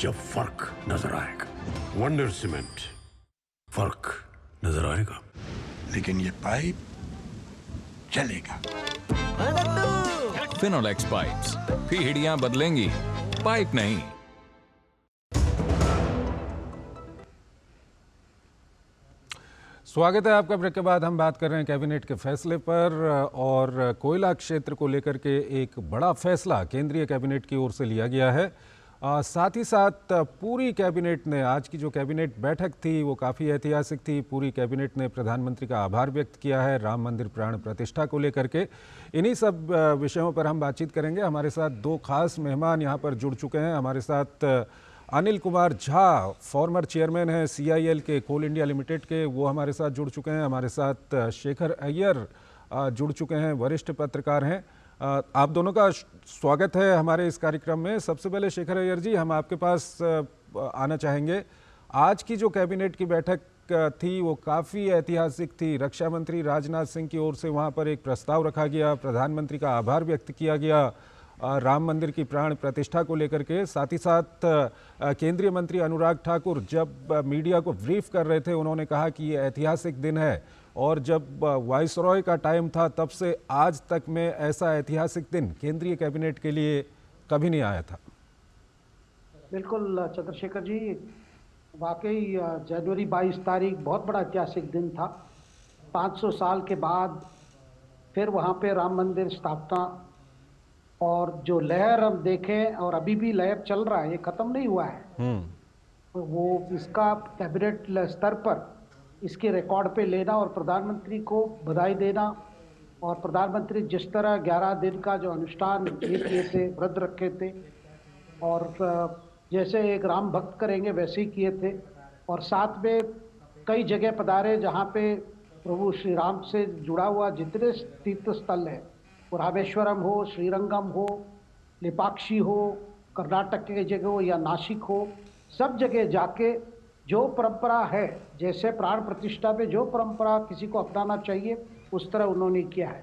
जब फर्क नजर आएगा। वंडर सीमेंट, फर्क नजर आएगा। लेकिन ये पाइप चलेगा। फिनोलेक्स पाइप्स, पीढ़ियां बदलेंगी, पाइप नहीं। स्वागत है आपका। ब्रेक के बाद हम बात कर रहे हैं कैबिनेट के फैसले पर, और कोयला क्षेत्र को लेकर के एक बड़ा फैसला केंद्रीय कैबिनेट की ओर से लिया गया है। साथ ही साथ पूरी कैबिनेट ने, आज की जो कैबिनेट बैठक थी वो काफ़ी ऐतिहासिक थी। पूरी कैबिनेट ने प्रधानमंत्री का आभार व्यक्त किया है राम मंदिर प्राण प्रतिष्ठा को लेकर के। इन्हीं सब विषयों पर हम बातचीत करेंगे। हमारे साथ दो खास मेहमान यहाँ पर जुड़ चुके हैं। हमारे साथ अनिल कुमार झा, फॉर्मर चेयरमैन हैं CIL के, कोल इंडिया लिमिटेड के, वो हमारे साथ जुड़ चुके हैं। हमारे साथ शेखर अय्यर जुड़ चुके हैं, वरिष्ठ पत्रकार हैं। आप दोनों का स्वागत है हमारे इस कार्यक्रम में। सबसे पहले शेखर अय्यर जी, हम आपके पास आना चाहेंगे। आज की जो कैबिनेट की बैठक थी वो काफ़ी ऐतिहासिक थी। रक्षा मंत्री राजनाथ सिंह की ओर से वहाँ पर एक प्रस्ताव रखा गया, प्रधानमंत्री का आभार व्यक्त किया गया राम मंदिर की प्राण प्रतिष्ठा को लेकर के। साथ ही साथ केंद्रीय मंत्री अनुराग ठाकुर जब मीडिया को ब्रीफ कर रहे थे, उन्होंने कहा कि ये ऐतिहासिक दिन है, और जब वाइसरॉय का टाइम था तब से आज तक में ऐसा ऐतिहासिक दिन केंद्रीय कैबिनेट के लिए कभी नहीं आया था। बिल्कुल चंद्रशेखर जी, वाकई जनवरी 22 तारीख बहुत बड़ा ऐतिहासिक दिन था। 500 साल के बाद फिर वहाँ पे राम मंदिर स्थापना, और जो लहर हम देखें, और अभी भी लहर चल रहा है, ये ख़त्म नहीं हुआ है। वो इसका कैबिनेट स्तर पर इसके रिकॉर्ड पे लेना और प्रधानमंत्री को बधाई देना, और प्रधानमंत्री जिस तरह 11 दिन का जो अनुष्ठान ये किए थे, व्रत रखे थे, और जैसे एक राम भक्त करेंगे वैसे ही किए थे, और साथ में कई जगह पधारे जहाँ पे प्रभु श्री राम से जुड़ा हुआ जितने तीर्थ स्थल है, वो रामेश्वरम हो, श्रीरंगम हो, लेपाक्षी हो, कर्नाटक के जगह हो या नासिक हो, सब जगह जाके जो परंपरा है, जैसे प्राण प्रतिष्ठा पे जो परंपरा किसी को अपनाना चाहिए उस तरह उन्होंने किया है।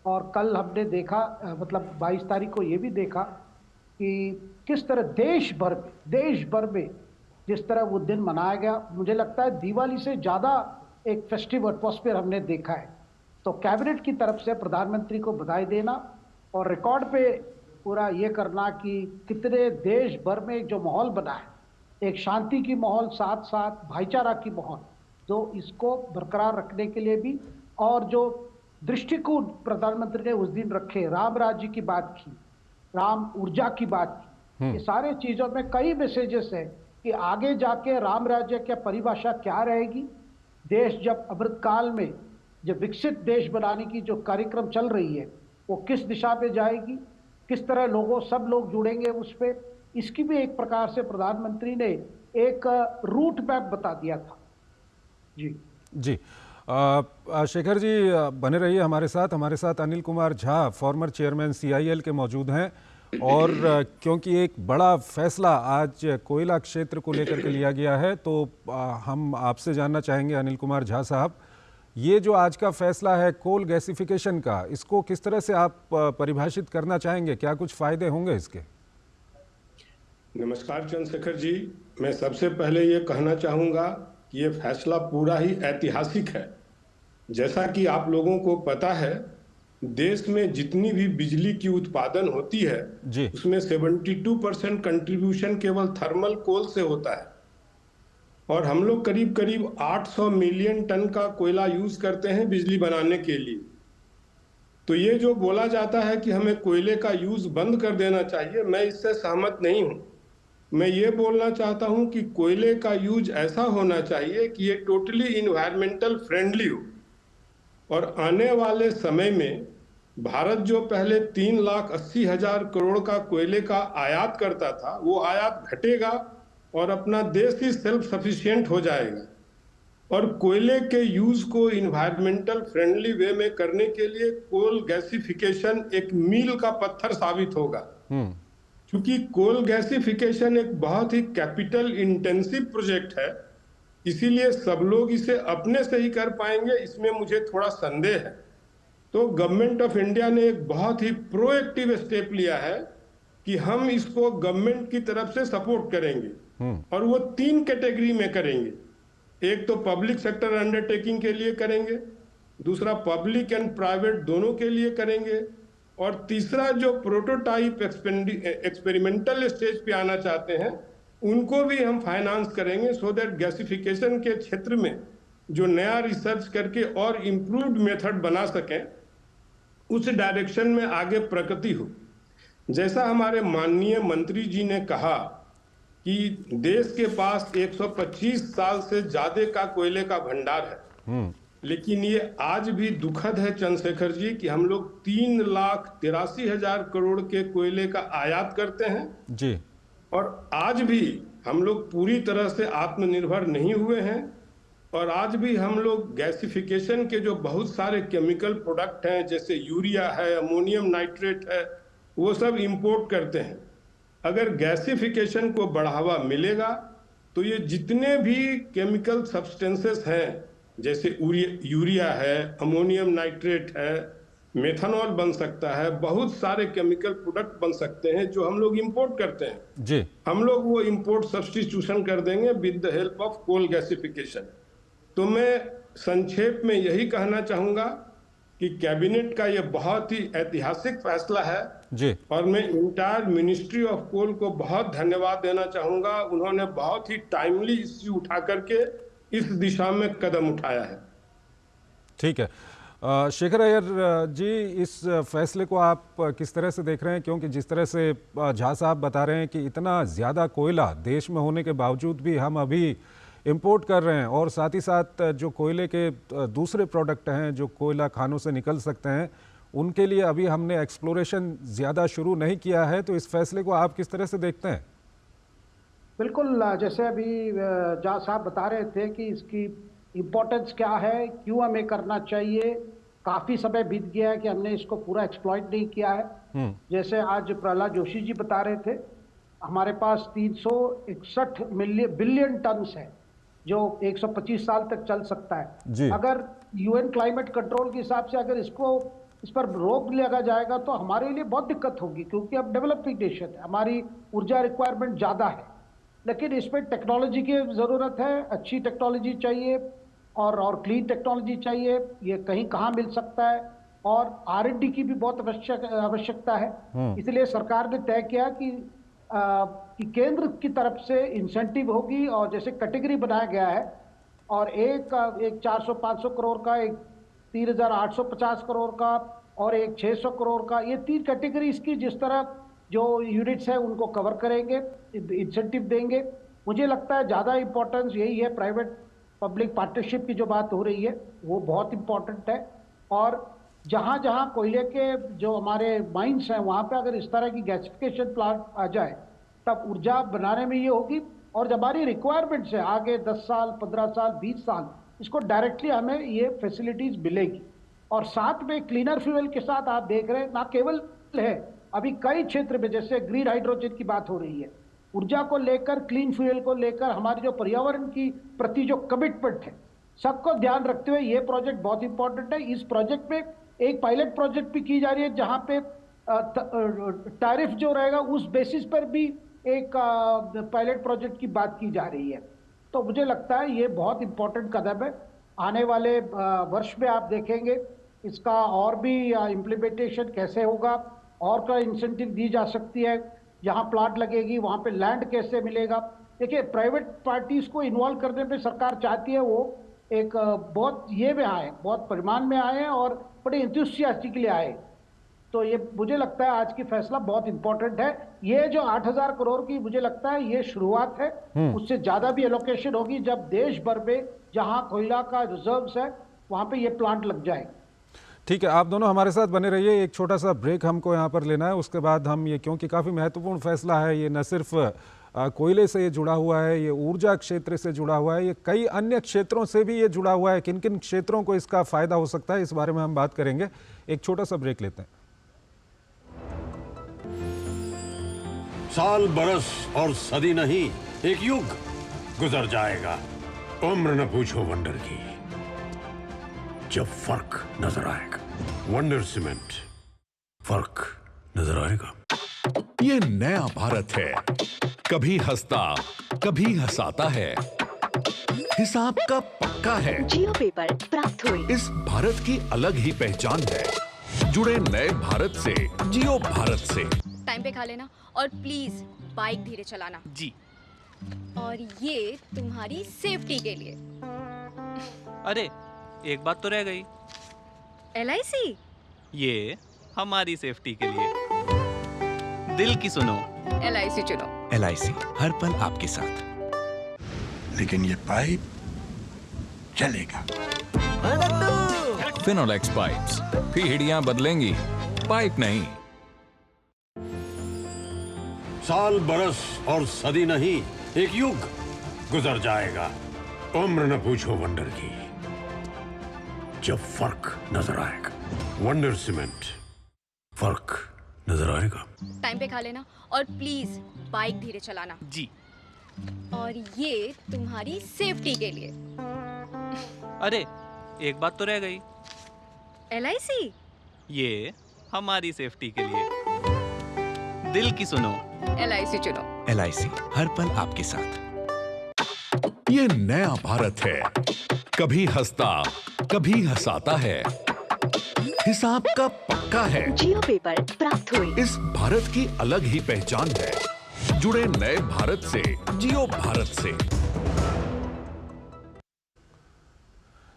और कल हमने देखा, मतलब 22 तारीख को ये भी देखा कि किस तरह देश भर में जिस तरह वो दिन मनाया गया, मुझे लगता है दिवाली से ज़्यादा एक फेस्टिव एटमॉस्फेयर हमने देखा है। तो कैबिनेट की तरफ से प्रधानमंत्री को बधाई देना और रिकॉर्ड पे पूरा ये करना कि कितने देश भर में एक जो माहौल बना है, एक शांति की माहौल, साथ साथ भाईचारा की माहौल, जो इसको बरकरार रखने के लिए भी, और जो दृष्टिकोण प्रधानमंत्री ने उस दिन रखे, राम राज्य की बात की, राम ऊर्जा की बात की, ये सारे चीज़ों में कई मैसेजेस है कि आगे जाके राम राज्य की परिभाषा क्या रहेगी। देश जब अमृतकाल में जब विकसित देश बनाने की जो कार्यक्रम चल रही है, वो किस दिशा पे जाएगी, किस तरह सब लोग जुड़ेंगे उस पर, इसकी भी एक प्रकार से प्रधानमंत्री ने एक रूट मैप बता दिया था। जी शेखर जी बने रहिए हमारे साथ Anil Kumar Jha, former chairman CIL के मौजूद हैं। और क्योंकि एक बड़ा फैसला आज कोयला क्षेत्र को लेकर के लिया गया है, तो हम आपसे जानना चाहेंगे अनिल कुमार झा साहब, ये जो आज का फैसला है कोल गैसिफिकेशन का, इसको किस तरह से आप परिभाषित करना चाहेंगे? क्या कुछ फायदे होंगे इसके? नमस्कार चंद्रशेखर जी, मैं सबसे पहले ये कहना चाहूँगा कि ये फैसला पूरा ही ऐतिहासिक है। जैसा कि आप लोगों को पता है, देश में जितनी भी बिजली की उत्पादन होती है उसमें 72% कंट्रीब्यूशन केवल थर्मल कोल से होता है, और हम लोग करीब करीब 800 मिलियन टन का कोयला यूज करते हैं बिजली बनाने के लिए। तो ये जो बोला जाता है कि हमें कोयले का यूज बंद कर देना चाहिए, मैं इससे सहमत नहीं हूँ। मैं ये बोलना चाहता हूँ कि कोयले का यूज ऐसा होना चाहिए कि ये टोटली इन्वायरमेंटल फ्रेंडली हो, और आने वाले समय में भारत जो पहले 3,80,000 करोड़ का कोयले का आयात करता था, वो आयात घटेगा और अपना देश ही सेल्फ सफिशिएंट हो जाएगा। और कोयले के यूज को इन्वायरमेंटल फ्रेंडली वे में करने के लिए कोल गैसिफिकेशन एक मील का पत्थर साबित होगा। क्योंकि कोल गैसिफिकेशन एक बहुत ही कैपिटल इंटेंसिव प्रोजेक्ट है, इसीलिए सब लोग इसे अपने से ही कर पाएंगे, इसमें मुझे थोड़ा संदेह है। तो गवर्नमेंट ऑफ इंडिया ने एक बहुत ही प्रोएक्टिव स्टेप लिया है कि हम इसको गवर्नमेंट की तरफ से सपोर्ट करेंगे और वो 3 कैटेगरी में करेंगे। एक तो पब्लिक सेक्टर अंडरटेकिंग के लिए करेंगे, दूसरा पब्लिक एंड प्राइवेट दोनों के लिए करेंगे, और तीसरा जो प्रोटोटाइप एक्सपेरिमेंटल स्टेज पे आना चाहते हैं उनको भी हम फाइनेंस करेंगे, सो दैट गैसिफिकेशन के क्षेत्र में जो नया रिसर्च करके और इम्प्रूव्ड मेथड बना सकें, उस डायरेक्शन में आगे प्रगति हो। जैसा हमारे माननीय मंत्री जी ने कहा कि देश के पास 125 साल से ज्यादा का कोयले का भंडार है, लेकिन ये आज भी दुखद है चंद्रशेखर जी कि हम लोग 3,83,000 करोड़ के कोयले का आयात करते हैं जी, और आज भी हम लोग पूरी तरह से आत्मनिर्भर नहीं हुए हैं, और आज भी हम लोग गैसिफिकेशन के जो बहुत सारे केमिकल प्रोडक्ट हैं, जैसे यूरिया है, अमोनियम नाइट्रेट है, वो सब इंपोर्ट करते हैं। अगर गैसिफिकेशन को बढ़ावा मिलेगा तो ये जितने भी केमिकल सब्सटेंसेस हैं, जैसे यूरिया है, अमोनियम नाइट्रेट है, मेथनॉल बन सकता है, बहुत सारे केमिकल प्रोडक्ट बन सकते हैं जो हम लोग इंपोर्ट करते हैं जी, हम लोग वो इंपोर्ट सब्स्टिट्यूशन कर देंगे with the help of coal gasification. तो मैं संक्षेप में यही कहना चाहूंगा कि कैबिनेट का ये बहुत ही ऐतिहासिक फैसला है जी, और मैं इंटायर मिनिस्ट्री ऑफ कोल को बहुत धन्यवाद देना चाहूंगा। उन्होंने बहुत ही टाइमली इश्यू उठा करके इस दिशा में कदम उठाया है। ठीक है। शेखर अय्यर जी, इस फैसले को आप किस तरह से देख रहे हैं? क्योंकि जिस तरह से झा साहब बता रहे हैं कि इतना ज़्यादा कोयला देश में होने के बावजूद भी हम अभी इंपोर्ट कर रहे हैं, और साथ ही साथ जो कोयले के दूसरे प्रोडक्ट हैं जो कोयला खानों से निकल सकते हैं, उनके लिए अभी हमने एक्सप्लोरेशन ज़्यादा शुरू नहीं किया है। तो इस फैसले को आप किस तरह से देखते हैं? बिल्कुल, जैसे अभी झा साहब बता रहे थे कि इसकी इम्पोर्टेंस क्या है, क्यों हमें करना चाहिए। काफ़ी समय बीत गया है कि हमने इसको पूरा एक्सप्लॉइट नहीं किया है। जैसे आज प्रहलाद जोशी जी बता रहे थे, हमारे पास 361 बिलियन टन है जो 125 साल तक चल सकता है। अगर यूएन क्लाइमेट कंट्रोल के हिसाब से अगर इस पर रोक लगा जाएगा तो हमारे लिए बहुत दिक्कत होगी, क्योंकि अब डेवलपिंग नेशन है, हमारी ऊर्जा रिक्वायरमेंट ज़्यादा है, लेकिन इसमें टेक्नोलॉजी की ज़रूरत है। अच्छी टेक्नोलॉजी चाहिए और क्लीन टेक्नोलॉजी चाहिए। ये कहीं कहाँ मिल सकता है, और R&D की भी बहुत आवश्यकता है। इसलिए सरकार ने तय किया कि केंद्र की तरफ से इंसेंटिव होगी, और जैसे कैटेगरी बनाया गया है, और एक 400-500 करोड़ का, एक 3,850 करोड़ का, और एक 600 करोड़ का, ये 3 कैटेगरी इसकी जिस तरह जो यूनिट्स है उनको कवर करेंगे, इंसेंटिव देंगे। मुझे लगता है ज़्यादा इम्पोर्टेंस यही है, प्राइवेट पब्लिक पार्टनरशिप की जो बात हो रही है वो बहुत इम्पोर्टेंट है। और जहाँ जहाँ कोयले के जो हमारे माइंस हैं वहाँ पे अगर इस तरह की गैसिफिकेशन प्लांट आ जाए तब ऊर्जा बनाने में ये होगी, और जब हमारी रिक्वायरमेंट्स है आगे 10 साल, 15 साल, 20 साल, इसको डायरेक्टली हमें ये फैसिलिटीज़ मिलेगी। और साथ में क्लीनर फ्यूल के साथ आप देख रहे हैं ना केवल है, अभी कई क्षेत्र में जैसे ग्रीन हाइड्रोजन की बात हो रही है, ऊर्जा को लेकर, क्लीन फ्यूल को लेकर, हमारी जो पर्यावरण की प्रति जो कमिटमेंट है, सबको ध्यान रखते हुए ये प्रोजेक्ट बहुत इंपॉर्टेंट है। इस प्रोजेक्ट में एक पायलट प्रोजेक्ट भी की जा रही है जहां पे टैरिफ जो रहेगा उस बेसिस पर भी एक पायलट प्रोजेक्ट की बात की जा रही है। तो मुझे लगता है ये बहुत इंपॉर्टेंट कदम है। आने वाले वर्ष में आप देखेंगे इसका और भी इम्प्लीमेंटेशन कैसे होगा, और क्या इंसेंटिव दी जा सकती है, जहां प्लांट लगेगी वहां पे लैंड कैसे मिलेगा। देखिए, प्राइवेट पार्टीज को इन्वॉल्व करने पे सरकार चाहती है, वो एक बहुत ये में आए, बहुत परिमाण में आए और बड़े इंथुसियास्टिकली आए। तो ये मुझे लगता है आज की फैसला बहुत इंपॉर्टेंट है। ये जो 8,000 करोड़ की मुझे लगता है ये शुरुआत है, उससे ज्यादा भी एलोकेशन होगी जब देश भर में जहां कोयला का रिजर्व्स है वहां पे ये प्लांट लग जाएगा। ठीक है, आप दोनों हमारे साथ बने रहिए। एक छोटा सा ब्रेक हमको यहाँ पर लेना है, उसके बाद हम ये, क्योंकि काफ़ी महत्वपूर्ण फैसला है, ये न सिर्फ कोयले से ये जुड़ा हुआ है, ये ऊर्जा क्षेत्र से जुड़ा हुआ है, ये कई अन्य क्षेत्रों से भी ये जुड़ा हुआ है। किन किन क्षेत्रों को इसका फ़ायदा हो सकता है, इस बारे में हम बात करेंगे। एक छोटा सा ब्रेक लेते हैं। साल, बरस और सदी नहीं, एक युग गुजर जाएगा। उम्र न पूछो वंडर की, जब फर्क नजर आएगा। वंडर सीमेंट, फर्क नजर आएगा। ये नया भारत है, कभी हंसता कभी हंसाता है, हिसाब का पक्का है। जियो पेपर प्राप्त हुए। इस भारत की अलग ही पहचान है। जुड़े नए भारत से, जियो भारत से। टाइम पे खा लेना और प्लीज बाइक धीरे चलाना जी। और ये तुम्हारी सेफ्टी के लिए। अरे एक बात तो रह गई। LIC? ये हमारी सेफ्टी के लिए। दिल की सुनो, LIC चुनो। LIC हर पल आपके साथ। लेकिन ये पाइप चलेगा। फिनोलेक्स पाइप्स, पीढ़ियां बदलेंगी, पाइप नहीं। साल बरस और सदी नहीं, एक युग गुजर जाएगा। उम्र न पूछो वंडर की, जब फर्क नजर आएगा। वंडर सीमेंट, फर्क नजर आएगा। टाइम पे खा लेना और प्लीज बाइक धीरे चलाना जी। और ये तुम्हारी सेफ्टी के लिए। अरे एक बात तो रह गई। LIC? ये हमारी सेफ्टी के लिए। दिल की सुनो, LIC चुनो। LIC हर पल आपके साथ। ये नया भारत है, कभी हंसता कभी हंसाता है, हिसाब का पक्का है। जियो पेपर प्राप्त हुए। इस भारत की अलग ही पहचान है। जुड़े नए भारत से, जियो भारत से।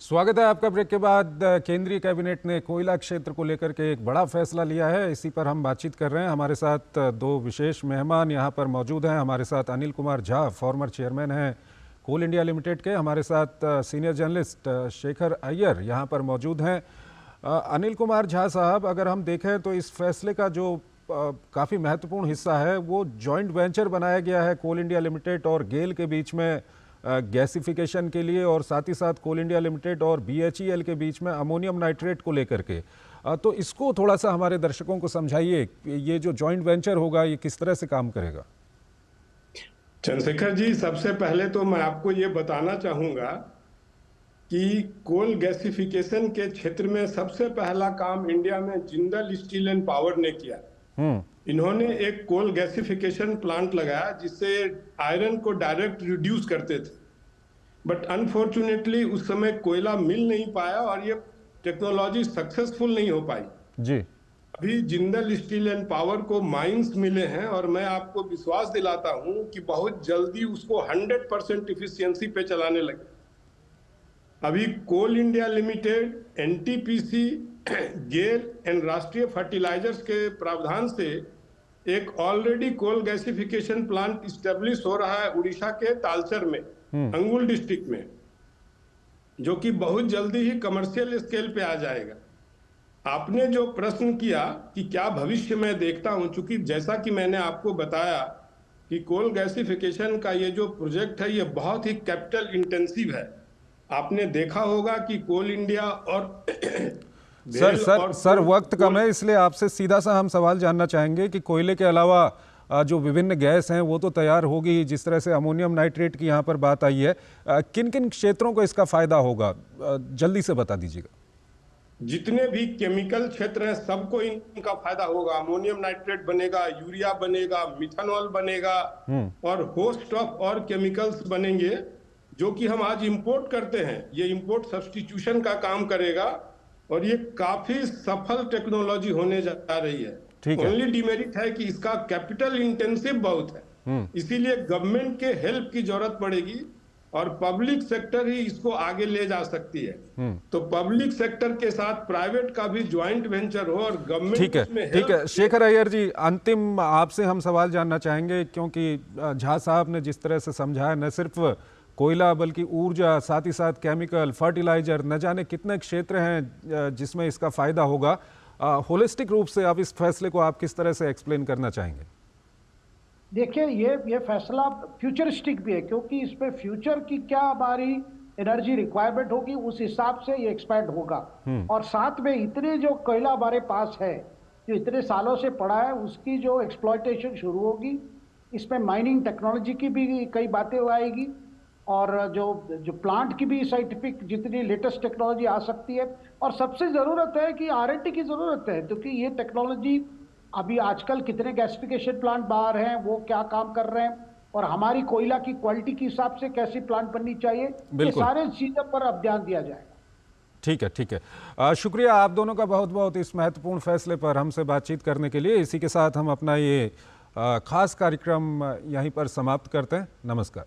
स्वागत है आपका। ब्रेक के बाद केंद्रीय कैबिनेट ने कोयला क्षेत्र को लेकर के एक बड़ा फैसला लिया है। इसी पर हम बातचीत कर रहे हैं। हमारे साथ दो विशेष मेहमान यहाँ पर मौजूद हैं। हमारे साथ अनिल कुमार झा, फॉर्मर चेयरमैन हैं कोल इंडिया लिमिटेड के। हमारे साथ सीनियर जर्नलिस्ट शेखर अय्यर यहाँ पर मौजूद हैं। अनिल कुमार झा साहब, अगर हम देखें तो इस फैसले का जो काफ़ी महत्वपूर्ण हिस्सा है वो जॉइंट वेंचर बनाया गया है कोल इंडिया लिमिटेड और गेल के बीच में गैसिफिकेशन के लिए, और साथ ही साथ कोल इंडिया लिमिटेड और BHEL के बीच में अमोनियम नाइट्रेट को लेकर के। तो इसको थोड़ा सा हमारे दर्शकों को समझाइए, ये जो जॉइंट वेंचर होगा ये किस तरह से काम करेगा। चंद्रशेखर जी, सबसे पहले तो मैं आपको ये बताना चाहूंगा कि कोल गैसिफिकेशन के क्षेत्र में सबसे पहला काम इंडिया में जिंदल स्टील एंड पावर ने किया। इन्होंने एक कोल गैसिफिकेशन प्लांट लगाया जिससे आयरन को डायरेक्ट रिड्यूस करते थे, बट अनफॉर्चुनेटली उस समय कोयला मिल नहीं पाया और ये टेक्नोलॉजी सक्सेसफुल नहीं हो पाई जी। अभी जिंदल स्टील एंड पावर को माइंस मिले हैं और मैं आपको विश्वास दिलाता हूं कि बहुत जल्दी उसको 100% इफिशियंसी पे चलाने लगे। अभी Coal India Limited, NTPC, GAIL and Rashtriya fertilisers के प्रावधान से एक already coal gasification plant establish हो रहा है उड़ीसा के तालचर में, अंगुल डिस्ट्रिक्ट में, जो कि बहुत जल्दी ही कमर्शियल स्केल पे आ जाएगा। आपने जो प्रश्न किया कि क्या भविष्य में देखता हूं, चूंकि जैसा कि मैंने आपको बताया कि कोल गैसिफिकेशन का ये जो प्रोजेक्ट है ये बहुत ही कैपिटल इंटेंसिव है। आपने देखा होगा कि कोल इंडिया और सर वक्त कम है, इसलिए आपसे सीधा सा हम सवाल जानना चाहेंगे कि कोयले के अलावा जो विभिन्न गैस हैं वो तो तैयार होगी, जिस तरह से अमोनियम नाइट्रेट की यहाँ पर बात आई है, किन किन क्षेत्रों को इसका फायदा होगा, जल्दी से बता दीजिएगा। जितने भी केमिकल क्षेत्र हैं सबको इनका फायदा होगा। अमोनियम नाइट्रेट बनेगा, यूरिया बनेगा, मिथानॉल बनेगा और होस्ट ऑफ और केमिकल्स बनेंगे जो कि हम आज इंपोर्ट करते हैं। ये इंपोर्ट सब्स्टिट्यूशन का काम करेगा और ये काफी सफल टेक्नोलॉजी होने जा रही है। ओनली डिमेरिट है कि इसका कैपिटल इंटेंसिव बहुत है, इसीलिए गवर्नमेंट के हेल्प की जरूरत पड़ेगी और पब्लिक सेक्टर ही इसको आगे ले जा सकती है। तो पब्लिक सेक्टर के साथ प्राइवेट का भी ज्वाइंट वेंचर हो और गवर्नमेंट। ठीक है शेखर अय्यर जी, अंतिम आपसे हम सवाल जानना चाहेंगे, क्योंकि झा साहब ने जिस तरह से समझाया, न सिर्फ कोयला बल्कि ऊर्जा, साथ ही साथ केमिकल, फर्टिलाइजर, न जाने कितने क्षेत्र हैं जिसमें इसका फायदा होगा। होलिस्टिक रूप से आप इस फैसले को आप किस तरह से एक्सप्लेन करना चाहेंगे? देखिए, ये फैसला फ्यूचरिस्टिक भी है, क्योंकि इस पे फ्यूचर की क्या हमारी एनर्जी रिक्वायरमेंट होगी उस हिसाब से ये एक्सपैंड होगा। और साथ में इतने जो कोयला हमारे पास है जो इतने सालों से पड़ा है उसकी जो एक्सप्लॉयटेशन शुरू होगी, इसमें माइनिंग टेक्नोलॉजी की भी कई बातें आएगी और जो प्लांट की भी साइंटिफिक जितनी लेटेस्ट टेक्नोलॉजी आ सकती है। और सबसे ज़रूरत है कि R&D की ज़रूरत है, क्योंकि ये टेक्नोलॉजी अभी आजकल कितने गैसिफिकेशन प्लांट बाहर हैं, वो क्या काम कर रहे हैं, और हमारी कोयला की क्वालिटी के हिसाब से कैसी प्लांट बननी चाहिए, ये सारे चीज़ों पर अब ध्यान दिया जाएगा। ठीक है, ठीक है। शुक्रिया आप दोनों का बहुत बहुत इस महत्वपूर्ण फैसले पर हमसे बातचीत करने के लिए। इसी के साथ हम अपना ये खास कार्यक्रम यहीं पर समाप्त करते हैं। नमस्कार।